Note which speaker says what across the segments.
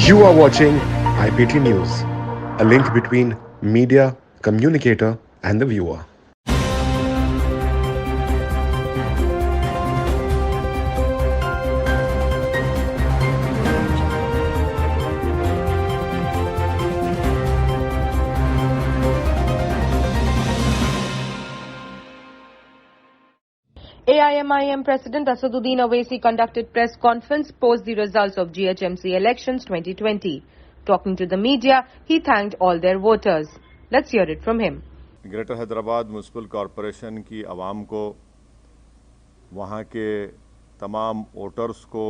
Speaker 1: You are watching IPT News, a link between media, communicator, and the viewer.
Speaker 2: AIMIM President Asaduddin Owaisi conducted press conference post the results of GHMC elections 2020. Talking to the media, he thanked all their voters. Let's hear it from him.
Speaker 3: Greater Hyderabad municipal corporation کی عوام کو، وہاں کے تمام voters کو،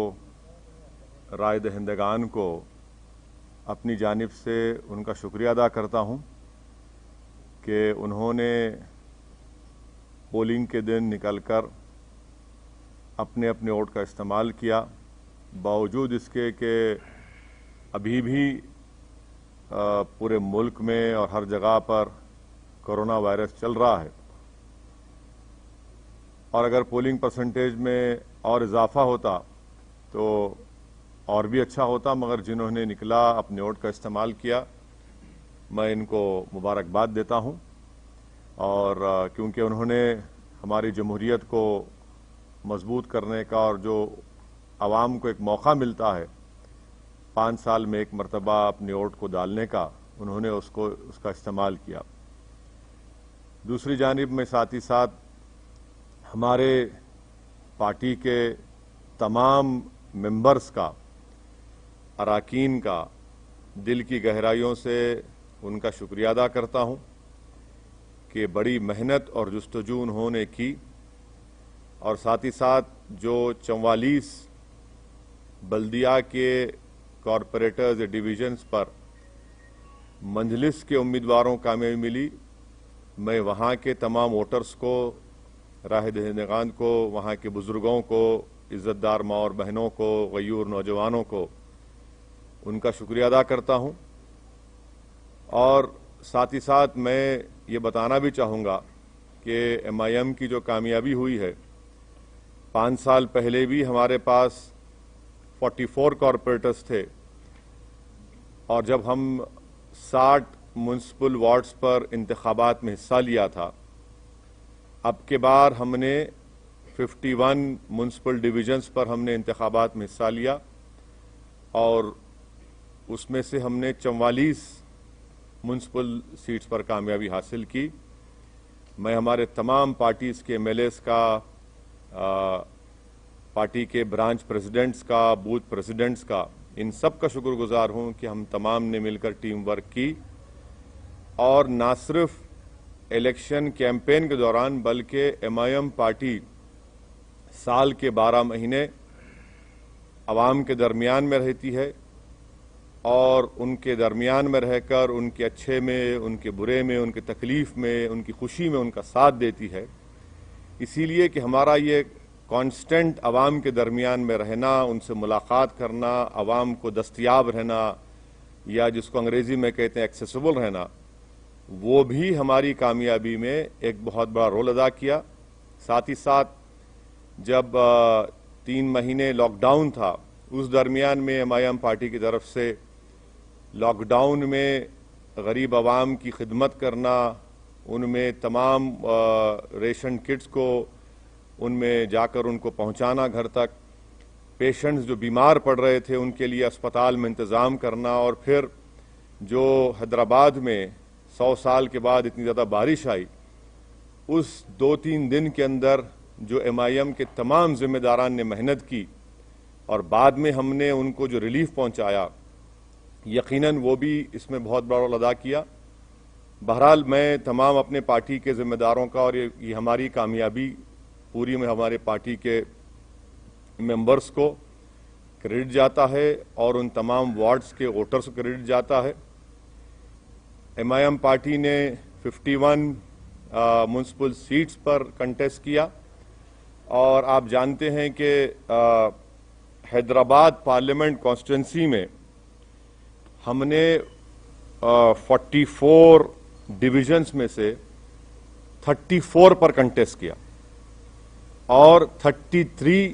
Speaker 3: رائے دہندگان کو اپنی جانب سے ان کا شکریہ ادا کرتا ہوں کہ انہوں نے پولنگ کے دن نکل کر اپنے اپنے ووٹ کا استعمال کیا، باوجود اس کے کہ ابھی بھی پورے ملک میں اور ہر جگہ پر کورونا وائرس چل رہا ہے، اور اگر پولنگ پرسنٹیج میں اور اضافہ ہوتا تو اور بھی اچھا ہوتا، مگر جنہوں نے نکلا اپنے ووٹ کا استعمال کیا، میں ان کو مبارکباد دیتا ہوں، اور کیونکہ انہوں نے ہماری جمہوریت کو مضبوط کرنے کا اور جو عوام کو ایک موقع ملتا ہے 5 سال میں ایک مرتبہ اپنے ووٹ کو ڈالنے کا، انہوں نے اس کا استعمال کیا۔ دوسری جانب میں ساتھ ہی ساتھ ہمارے پارٹی کے تمام ممبرز کا، اراکین کا دل کی گہرائیوں سے ان کا شکریہ ادا کرتا ہوں کہ بڑی محنت اور جستجو انہوں نے کی، اور ساتھ ہی ساتھ جو 44 بلدیہ کے کارپوریٹرز ڈویژنز پر مجلس کے امیدواروں کامیابی ملی، میں وہاں کے تمام ووٹرز کو، رائے دہندگان کو، وہاں کے بزرگوں کو، عزت دار ماں اور بہنوں کو، غیور نوجوانوں کو ان کا شکریہ ادا کرتا ہوں، اور ساتھ ہی ساتھ میں یہ بتانا بھی چاہوں گا کہ MIM کی جو کامیابی ہوئی ہے، 5 سال پہلے بھی ہمارے پاس 44 کارپوریٹرز تھے، اور جب ہم 60 میونسپل وارڈز پر انتخابات میں حصہ لیا تھا، اب کے بار ہم نے 51 میونسپل ڈویژنز پر ہم نے انتخابات میں حصہ لیا، اور اس میں سے ہم نے 44 میونسپل سیٹس پر کامیابی حاصل کی۔ میں ہمارے تمام پارٹیز کے MLAs کا، پارٹی کے برانچ پریزیڈنٹس کا، بوتھ پریزیڈنٹس کا، ان سب کا شکر گزار ہوں کہ ہم تمام نے مل کر ٹیم ورک کی، اور نہ صرف الیکشن کیمپین کے دوران بلکہ MIM پارٹی سال کے 12 مہینے عوام کے درمیان میں رہتی ہے، اور ان کے درمیان میں رہ کر ان کے اچھے میں، ان کے برے میں، ان کے تکلیف میں، ان کی خوشی میں ان کا ساتھ دیتی ہے۔ اسی لیے کہ ہمارا یہ کانسٹنٹ عوام کے درمیان میں رہنا، ان سے ملاقات کرنا، عوام کو دستیاب رہنا، یا جس کو انگریزی میں کہتے ہیں ایکسیسیبل رہنا، وہ بھی ہماری کامیابی میں ایک بہت بڑا رول ادا کیا۔ ساتھ ہی ساتھ جب 3 مہینے لاک ڈاؤن تھا، اس درمیان میں MIM پارٹی کی طرف سے لاک ڈاؤن میں غریب عوام کی خدمت کرنا، ان میں تمام ریشن کٹس کو ان میں جا کر ان کو پہنچانا گھر تک، پیشنٹس جو بیمار پڑ رہے تھے ان کے لیے اسپتال میں انتظام کرنا، اور پھر جو حیدرآباد میں 100 سال کے بعد اتنی زیادہ بارش آئی، اس 2-3 دن کے اندر جو MIM کے تمام ذمہ داران نے محنت کی، اور بعد میں ہم نے ان کو جو ریلیف پہنچایا، یقیناً وہ بھی اس میں بہت بڑا رول ادا کیا۔ بہرحال میں تمام اپنے پارٹی کے ذمہ داروں کا، اور یہ ہماری کامیابی پوری میں ہمارے پارٹی کے ممبرز کو کریڈٹ جاتا ہے، اور ان تمام وارڈز کے ووٹرز کو کریڈٹ جاتا ہے۔ MIM پارٹی نے 51 میونسپل سیٹس پر کنٹیسٹ کیا، اور آپ جانتے ہیں کہ حیدرآباد پارلیمنٹ کانسٹیٹوئنسی میں ہم نے 44 ڈویژنز میں سے 34 پر کنٹیسٹ کیا، اور 33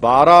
Speaker 3: 12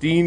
Speaker 3: 3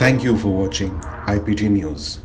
Speaker 1: Thank you for watching IPT News.